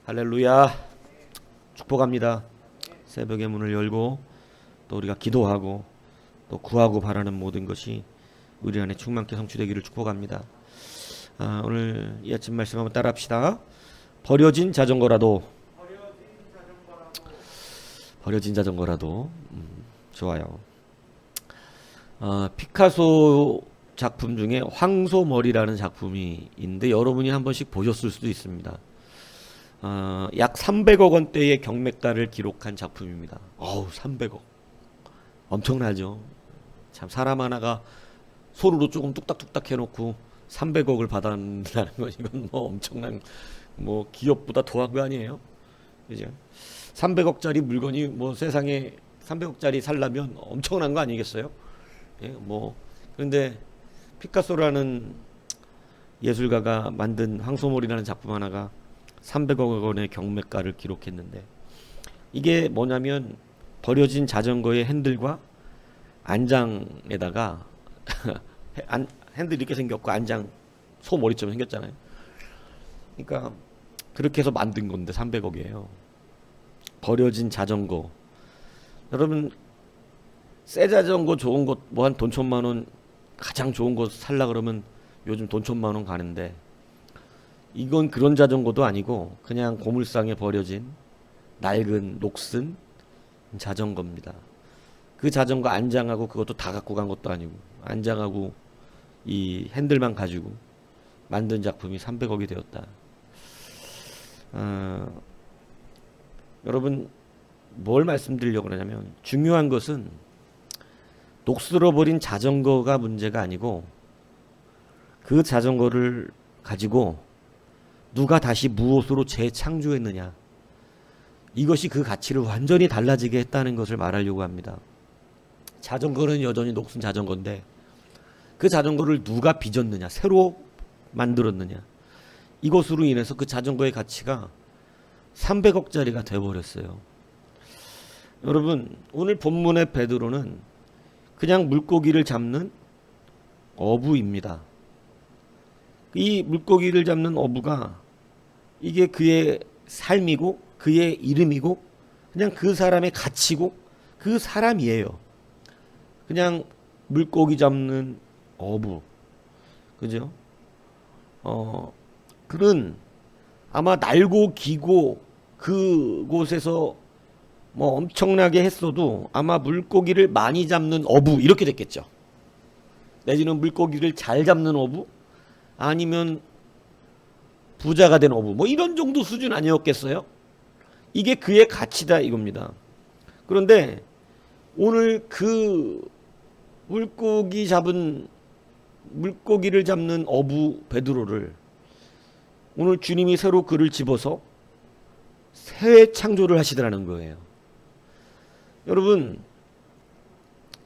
할렐루야. 축복합니다. 새벽의 문을 열고 또 우리가 기도하고 또 구하고 바라는 모든 것이 우리 안에 충만케 성취되기를 축복합니다. 오늘 이 아침 말씀 한번 따라합시다. 버려진 자전거라도 좋아요. 피카소 작품 중에 황소머리라는 작품이 있는데 여러분이 한 번씩 보셨을 수도 있습니다. 약 300억 원대의 경매가를 기록한 작품입니다. 300억. 엄청나죠. 참 사람 하나가 손으로 조금 뚝딱뚝딱 해놓고 300억을 받아낸다는 건 이건 뭐 엄청난 기업보다 더한 거 아니에요? 그죠? 300억짜리 물건이 세상에 300억짜리 살려면 엄청난 거 아니겠어요? 예, 그런데 피카소라는 예술가가 만든 황소몰이라는 작품 하나가 300억 원의 경매가를 기록했는데 이게 뭐냐면 버려진 자전거의 핸들과 안장에다가 핸들이 이렇게 생겼고 안장 소머리처럼 생겼잖아요. 그러니까 그렇게 해서 만든 건데 300억이에요. 버려진 자전거. 여러분 새 자전거 좋은 것 한 돈 1,000만 원 가장 좋은 거 살라 그러면 요즘 돈 1,000만 원 가는데 이건 그런 자전거도 아니고 그냥 고물상에 버려진 낡은 녹슨 자전거입니다. 그 자전거 안장하고 그것도 다 갖고 간 것도 아니고 안장하고 이 핸들만 가지고 만든 작품이 300억이 되었다. 여러분 뭘 말씀드리려고 하냐면 중요한 것은 녹슬어버린 자전거가 문제가 아니고 그 자전거를 가지고 누가 다시 무엇으로 재창조했느냐, 이것이 그 가치를 완전히 달라지게 했다는 것을 말하려고 합니다. 자전거는 여전히 녹슨 자전거인데 그 자전거를 누가 빚었느냐, 새로 만들었느냐, 이것으로 인해서 그 자전거의 가치가 300억짜리가 되어버렸어요. 여러분 오늘 본문의 베드로는 그냥 물고기를 잡는 어부입니다. 이 물고기를 잡는 어부가 이게 그의 삶이고 그의 이름이고 그냥 그 사람의 가치고 그 사람이에요. 그냥 물고기 잡는 어부. 그죠? 그는 아마 날고 기고 그곳에서 엄청나게 했어도 아마 물고기를 많이 잡는 어부 이렇게 됐겠죠. 내지는 물고기를 잘 잡는 어부, 아니면 부자가 된 어부, 이런 정도 수준 아니었겠어요? 이게 그의 가치다 이겁니다. 그런데 오늘 그 물고기를 잡는 어부 베드로를 오늘 주님이 새로 그를 집어서 새 창조를 하시더라는 거예요. 여러분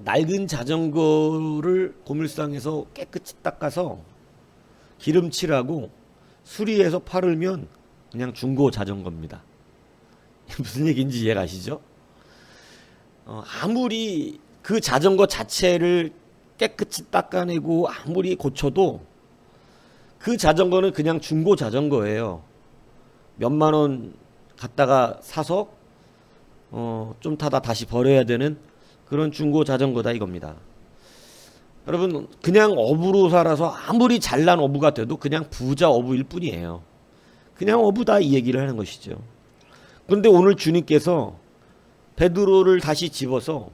낡은 자전거를 고물상에서 깨끗이 닦아서 기름칠하고 수리해서 팔으면 그냥 중고 자전거입니다. 무슨 얘기인지 이해가 가시죠? 아무리 그 자전거 자체를 깨끗이 닦아내고 아무리 고쳐도 그 자전거는 그냥 중고 자전거예요. 몇만 원 갖다가 사서 좀 타다 다시 버려야 되는 그런 중고 자전거다 이겁니다. 여러분 그냥 어부로 살아서 아무리 잘난 어부가 돼도 그냥 부자 어부일 뿐이에요. 그냥 어부다 이 얘기를 하는 것이죠. 그런데 오늘 주님께서 베드로를 다시 집어서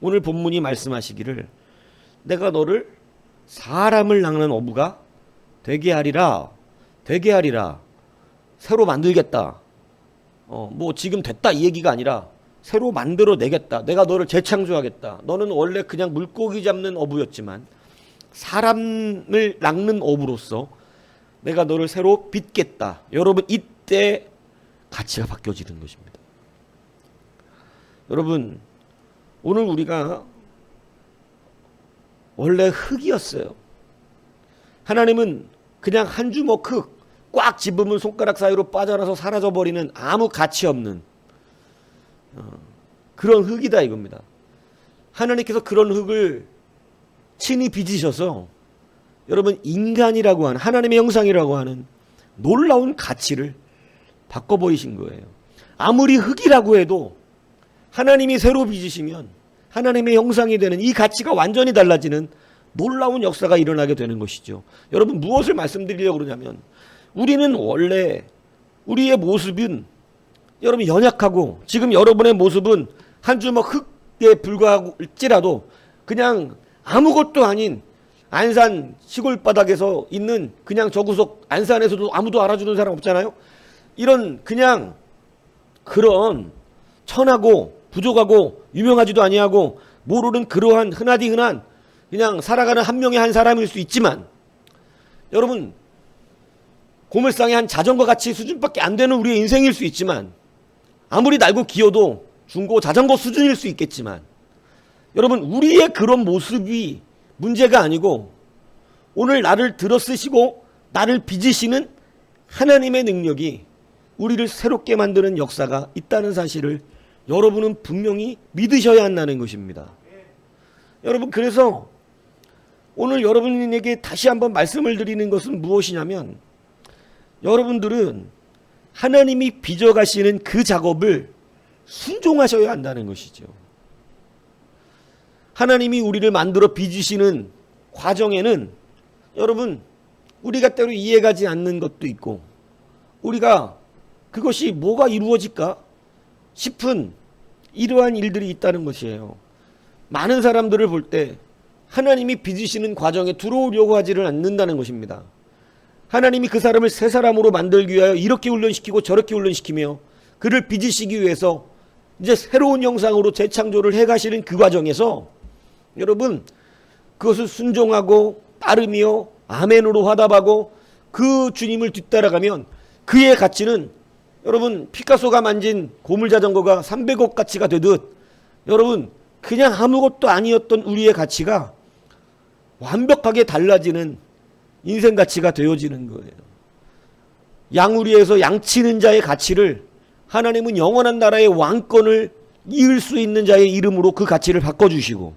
오늘 본문이 말씀하시기를 내가 너를 사람을 낚는 어부가 되게 하리라. 새로 만들겠다. 지금 됐다 이 얘기가 아니라 새로 만들어내겠다. 내가 너를 재창조하겠다. 너는 원래 그냥 물고기 잡는 어부였지만 사람을 낚는 어부로서 내가 너를 새로 빚겠다. 여러분 이때 가치가 바뀌어지는 것입니다. 여러분 오늘 우리가 원래 흙이었어요. 하나님은 그냥 한 주먹 흙 꽉 집으면 손가락 사이로 빠져나서 사라져버리는 아무 가치 없는 그런 흙이다 이겁니다. 하나님께서 그런 흙을 친히 빚으셔서 여러분 인간이라고 하는 하나님의 형상이라고 하는 놀라운 가치를 바꿔버리신 거예요. 아무리 흙이라고 해도 하나님이 새로 빚으시면 하나님의 형상이 되는 이 가치가 완전히 달라지는 놀라운 역사가 일어나게 되는 것이죠. 여러분, 무엇을 말씀드리려고 그러냐면, 우리는 원래 우리의 모습은 여러분 연약하고, 지금 여러분의 모습은 한 주먹 흙에 불과할지라도 그냥 아무것도 아닌 안산 시골 바닥에서 있는 그냥 저 구석 안산에서도 아무도 알아주는 사람 없잖아요. 이런 그냥 그런 천하고 부족하고 유명하지도 아니하고 모르는 그러한 흔하디 흔한 그냥 살아가는 한 명의 한 사람일 수 있지만, 여러분 고물상의 한 자전거 같이 수준밖에 안 되는 우리의 인생일 수 있지만, 아무리 날고 기어도 중고 자전거 수준일 수 있겠지만, 여러분 우리의 그런 모습이 문제가 아니고 오늘 나를 들어 쓰시고 나를 빚으시는 하나님의 능력이 우리를 새롭게 만드는 역사가 있다는 사실을 여러분은 분명히 믿으셔야 한다는 것입니다. 여러분, 그래서 오늘 여러분에게 다시 한번 말씀을 드리는 것은 무엇이냐면, 여러분들은 하나님이 빚어가시는 그 작업을 순종하셔야 한다는 것이죠. 하나님이 우리를 만들어 빚으시는 과정에는 여러분 우리가 때로 이해가지 않는 것도 있고, 우리가 그것이 뭐가 이루어질까 싶은 이러한 일들이 있다는 것이에요. 많은 사람들을 볼 때 하나님이 빚으시는 과정에 들어오려고 하지를 않는다는 것입니다. 하나님이 그 사람을 새 사람으로 만들기 위하여 이렇게 훈련시키고 저렇게 훈련시키며 그를 빚으시기 위해서 이제 새로운 형상으로 재창조를 해가시는 그 과정에서 여러분 그것을 순종하고 따르며 아멘으로 화답하고 그 주님을 뒤따라가면 그의 가치는 여러분 피카소가 만진 고물자전거가 300억 가치가 되듯, 여러분 그냥 아무것도 아니었던 우리의 가치가 완벽하게 달라지는 인생 가치가 되어지는 거예요. 양우리에서 양치는 자의 가치를 하나님은 영원한 나라의 왕권을 이을 수 있는 자의 이름으로 그 가치를 바꿔주시고,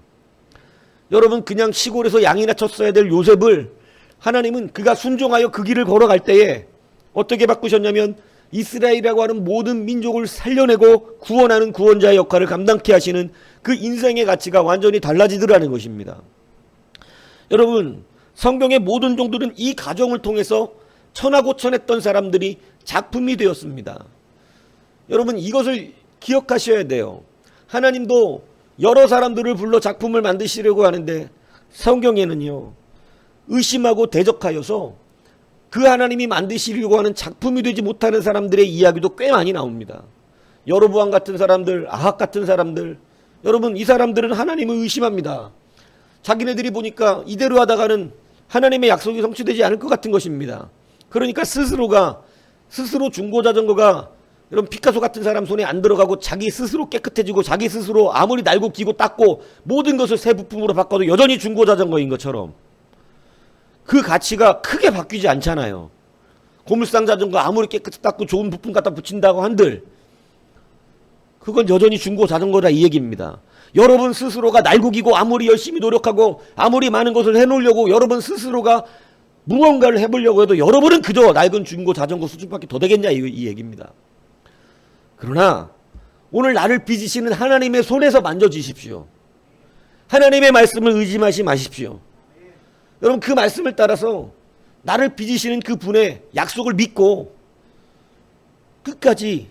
여러분 그냥 시골에서 양이나 쳤어야 될 요셉을 하나님은 그가 순종하여 그 길을 걸어갈 때에 어떻게 바꾸셨냐면 이스라엘이라고 하는 모든 민족을 살려내고 구원하는 구원자의 역할을 감당케 하시는 그 인생의 가치가 완전히 달라지더라는 것입니다. 여러분 성경의 모든 종들은 이 과정을 통해서 천하고천했던 사람들이 작품이 되었습니다. 여러분 이것을 기억하셔야 돼요. 하나님도 여러 사람들을 불러 작품을 만드시려고 하는데 성경에는요 의심하고 대적하여서 그 하나님이 만드시려고 하는 작품이 되지 못하는 사람들의 이야기도 꽤 많이 나옵니다. 여로보암 같은 사람들, 아합 같은 사람들, 여러분 이 사람들은 하나님을 의심합니다. 자기네들이 보니까 이대로 하다가는 하나님의 약속이 성취되지 않을 것 같은 것입니다. 그러니까 스스로 중고자전거가 여러분 피카소 같은 사람 손에 안 들어가고 자기 스스로 깨끗해지고 자기 스스로 아무리 날고 기고 닦고 모든 것을 새 부품으로 바꿔도 여전히 중고자전거인 것처럼 그 가치가 크게 바뀌지 않잖아요. 고물상 자전거 아무리 깨끗이 닦고 좋은 부품 갖다 붙인다고 한들 그건 여전히 중고자전거다 이 얘기입니다. 여러분 스스로가 날고 기고 아무리 열심히 노력하고 아무리 많은 것을 해놓으려고 여러분 스스로가 무언가를 해보려고 해도 여러분은 그저 낡은 중고자전거 수준밖에 더 되겠냐 이 얘기입니다. 그러나 오늘 나를 빚으시는 하나님의 손에서 만져주십시오. 하나님의 말씀을 의심하지 마십시오. 여러분 그 말씀을 따라서 나를 빚으시는 그 분의 약속을 믿고 끝까지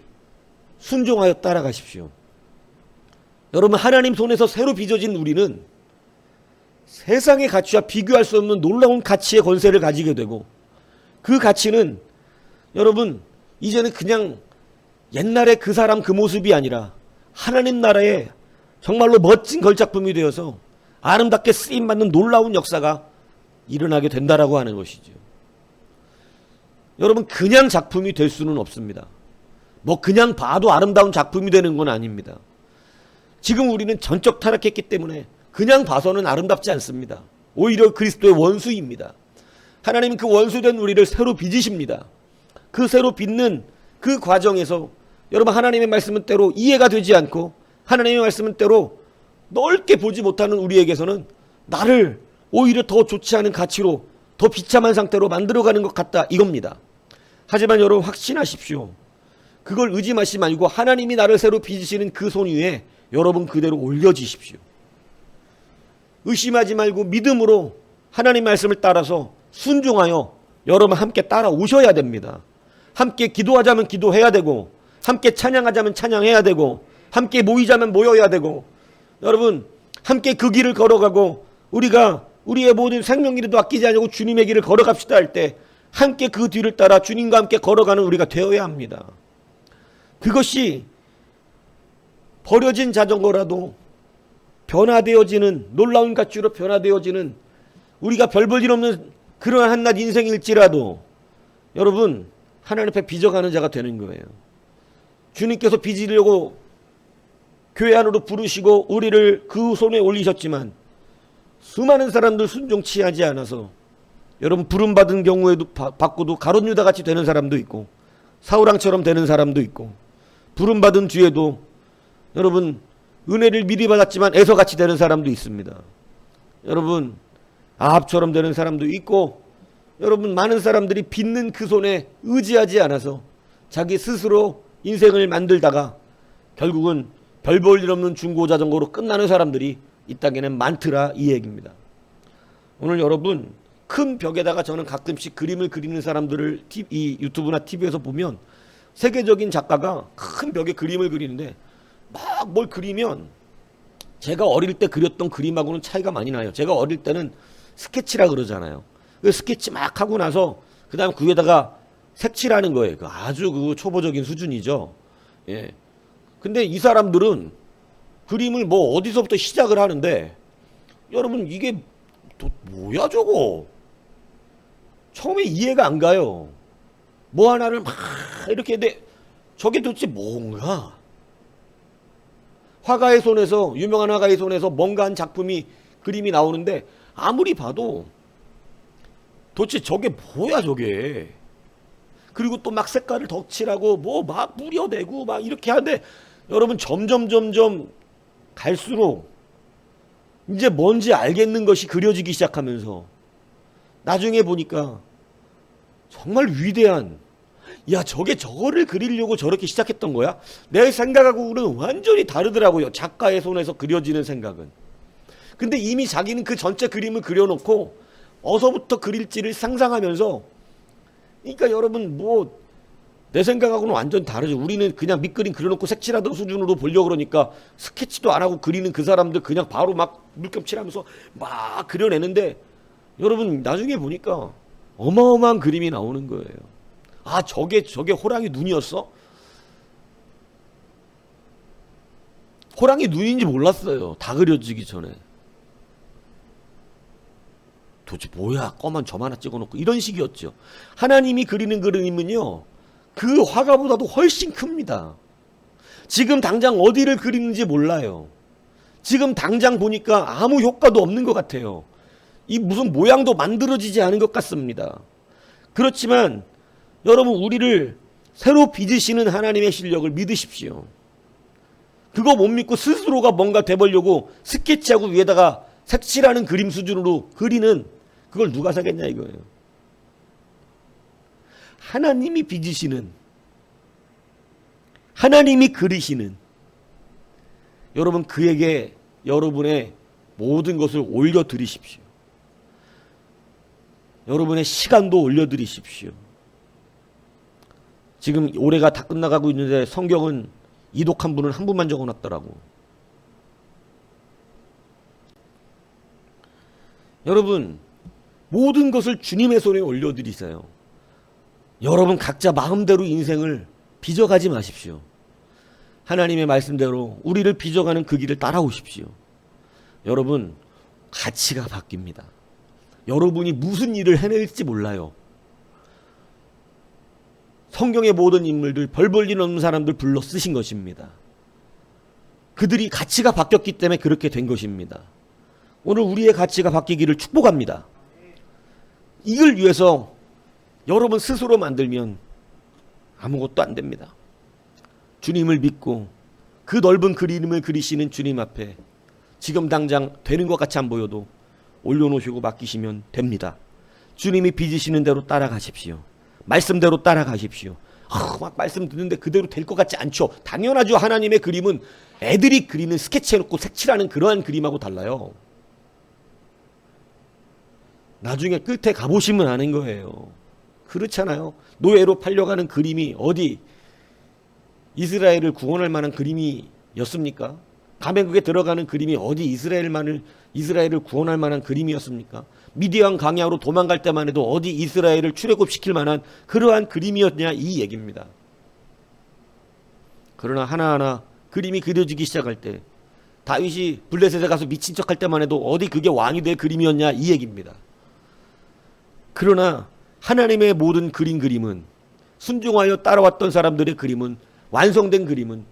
순종하여 따라가십시오. 여러분 하나님 손에서 새로 빚어진 우리는 세상의 가치와 비교할 수 없는 놀라운 가치의 권세를 가지게 되고, 그 가치는 여러분 이제는 그냥 옛날에 그 사람 그 모습이 아니라 하나님 나라의 정말로 멋진 걸작품이 되어서 아름답게 쓰임받는 놀라운 역사가 일어나게 된다라고 하는 것이죠. 여러분 그냥 작품이 될 수는 없습니다. 뭐 그냥 봐도 아름다운 작품이 되는 건 아닙니다. 지금 우리는 전적 타락했기 때문에 그냥 봐서는 아름답지 않습니다. 오히려 그리스도의 원수입니다. 하나님은 그 원수된 우리를 새로 빚으십니다. 그 새로 빚는 그 과정에서 여러분 하나님의 말씀은 때로 이해가 되지 않고 하나님의 말씀은 때로 넓게 보지 못하는 우리에게서는 나를 오히려 더 좋지 않은 가치로 더 비참한 상태로 만들어가는 것 같다 이겁니다. 하지만 여러분 확신하십시오. 그걸 의지하지 말고 하나님이 나를 새로 빚으시는 그 손 위에 여러분 그대로 올려지십시오. 의심하지 말고 믿음으로 하나님 말씀을 따라서 순종하여 여러분 함께 따라오셔야 됩니다. 함께 기도하자면 기도해야 되고, 함께 찬양하자면 찬양해야 되고, 함께 모이자면 모여야 되고, 여러분 함께 그 길을 걸어가고, 우리가 우리의 모든 생명이라도 아끼지 않고 주님의 길을 걸어갑시다 할 때 함께 그 뒤를 따라 주님과 함께 걸어가는 우리가 되어야 합니다. 그것이 버려진 자전거라도 변화되어지는, 놀라운 가치로 변화되어지는, 우리가 별 볼 일 없는 그러한 한낱 인생일지라도 여러분 하나님 앞에 빚어가는 자가 되는 거예요. 주님께서 빚으려고 교회 안으로 부르시고 우리를 그 손에 올리셨지만 수많은 사람들 순종치 하지 않아서 여러분 부름받은 경우에도 받고도 가룟 유다 같이 되는 사람도 있고, 사울왕처럼 되는 사람도 있고, 부름받은 뒤에도 여러분 은혜를 미리 받았지만 에서같이 되는 사람도 있습니다. 여러분 아합처럼 되는 사람도 있고, 여러분 많은 사람들이 빚는 그 손에 의지하지 않아서 자기 스스로 인생을 만들다가 결국은 별 볼 일 없는 중고자전거로 끝나는 사람들이 이 땅에는 많더라, 이 얘기입니다. 오늘 여러분 큰 벽에다가 저는 가끔씩 그림을 그리는 사람들을 이 유튜브나 TV에서 보면 세계적인 작가가 큰 벽에 그림을 그리는데 막 뭘 그리면 제가 어릴 때 그렸던 그림하고는 차이가 많이 나요. 제가 어릴 때는 스케치라 그러잖아요. 그 스케치 막 하고 나서 그 다음 그 위에다가 색칠하는 거예요. 아주 그 초보적인 수준이죠. 예. 근데 이 사람들은 그림을 뭐 어디서부터 시작을 하는데 여러분 이게 뭐야 저거? 처음에 이해가 안 가요. 뭐 하나를 막 이렇게 했는데 저게 도대체 뭔가? 화가의 손에서, 유명한 화가의 손에서 뭔가 한 작품이, 그림이 나오는데 아무리 봐도 도대체 저게 뭐야 저게? 그리고 또 막 색깔을 덧칠하고 뭐 막 뿌려대고 막 이렇게 하는데 여러분 점점 갈수록 이제 뭔지 알겠는 것이 그려지기 시작하면서 나중에 보니까 정말 위대한, 야 저게 저거를 그리려고 저렇게 시작했던 거야? 내 생각하고는 완전히 다르더라고요. 작가의 손에서 그려지는 생각은. 근데 이미 자기는 그 전체 그림을 그려놓고 어서부터 그릴지를 상상하면서, 그러니까 여러분 뭐 내 생각하고는 완전 다르죠. 우리는 그냥 밑그림 그려놓고 색칠하던 수준으로 보려고 그러니까 스케치도 안 하고 그리는 그 사람들 그냥 바로 막 물감 칠하면서 막 그려내는데 여러분 나중에 보니까 어마어마한 그림이 나오는 거예요. 아 저게 호랑이 눈이었어? 호랑이 눈인지 몰랐어요. 다 그려지기 전에. 도대체 뭐야 검은 점 하나 찍어놓고 이런 식이었죠. 하나님이 그리는 그림은요 그 화가보다도 훨씬 큽니다. 지금 당장 어디를 그리는지 몰라요. 지금 당장 보니까 아무 효과도 없는 것 같아요. 이 무슨 모양도 만들어지지 않은 것 같습니다. 그렇지만 여러분 우리를 새로 빚으시는 하나님의 실력을 믿으십시오. 그거 못 믿고 스스로가 뭔가 돼보려고 스케치하고 위에다가 색칠하는 그림 수준으로 그리는, 그걸 누가 사겠냐 이거예요. 하나님이 빚으시는, 하나님이 그리시는, 여러분 그에게 여러분의 모든 것을 올려드리십시오. 여러분의 시간도 올려드리십시오. 지금 올해가 다 끝나가고 있는데 성경은 이독한 분은 한 분만 적어놨더라고. 여러분 모든 것을 주님의 손에 올려드리세요. 여러분 각자 마음대로 인생을 빚어가지 마십시오. 하나님의 말씀대로 우리를 빚어가는 그 길을 따라오십시오. 여러분 가치가 바뀝니다. 여러분이 무슨 일을 해낼지 몰라요. 성경의 모든 인물들, 별 볼 일 없는 사람들 불러 쓰신 것입니다. 그들이 가치가 바뀌었기 때문에 그렇게 된 것입니다. 오늘 우리의 가치가 바뀌기를 축복합니다. 이걸 위해서 여러분 스스로 만들면 아무것도 안 됩니다. 주님을 믿고 그 넓은 그림을 그리시는 주님 앞에 지금 당장 되는 것 같이 안 보여도 올려놓으시고 맡기시면 됩니다. 주님이 빚으시는 대로 따라가십시오. 말씀대로 따라가십시오. 막 말씀 듣는데 그대로 될 것 같지 않죠. 당연하죠. 하나님의 그림은 애들이 그리는 스케치해놓고 색칠하는 그러한 그림하고 달라요. 나중에 끝에 가보시면 아는 거예요. 그렇잖아요. 노예로 팔려가는 그림이 어디 이스라엘을 구원할 만한 그림이었습니까? 감옥에 들어가는 그림이 어디 이스라엘을 구원할 만한 그림이었습니까? 미디안 광야로 도망갈 때만 해도 어디 이스라엘을 출애굽시킬 만한 그러한 그림이었냐, 이 얘기입니다. 그러나 하나하나 그림이 그려지기 시작할 때, 다윗이 블레셋에 가서 미친 척할 때만 해도 어디 그게 왕이 될 그림이었냐, 이 얘기입니다. 그러나 하나님의 모든 그림은, 순종하여 따라왔던 사람들의 그림은, 완성된 그림은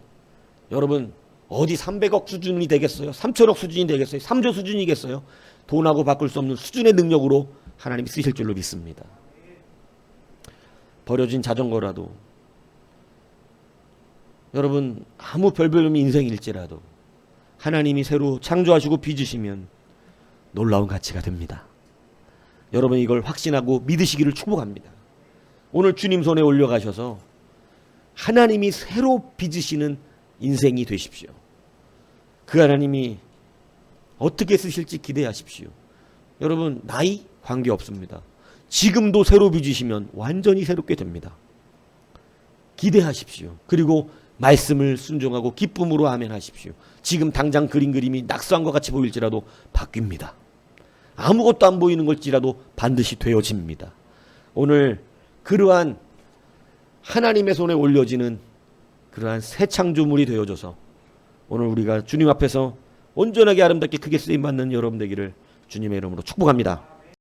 여러분 어디 300억 수준이 되겠어요? 3천억 수준이 되겠어요? 3조 수준이겠어요? 돈하고 바꿀 수 없는 수준의 능력으로 하나님이 쓰실 줄로 믿습니다. 버려진 자전거라도, 여러분 아무 별별 없는 인생일지라도 하나님이 새로 창조하시고 빚으시면 놀라운 가치가 됩니다. 여러분 이걸 확신하고 믿으시기를 축복합니다. 오늘 주님 손에 올려가셔서 하나님이 새로 빚으시는 인생이 되십시오. 그 하나님이 어떻게 쓰실지 기대하십시오. 여러분 나이 관계없습니다. 지금도 새로 빚으시면 완전히 새롭게 됩니다. 기대하십시오. 그리고 말씀을 순종하고 기쁨으로 아멘하십시오. 지금 당장 그린 그림이 낙서한 것 같이 보일지라도 바뀝니다. 아무것도 안 보이는 걸지라도 반드시 되어집니다. 오늘 그러한 하나님의 손에 올려지는 그러한 새 창조물이 되어져서 오늘 우리가 주님 앞에서 온전하게 아름답게 크게 쓰임받는 여러분 되기를 주님의 이름으로 축복합니다.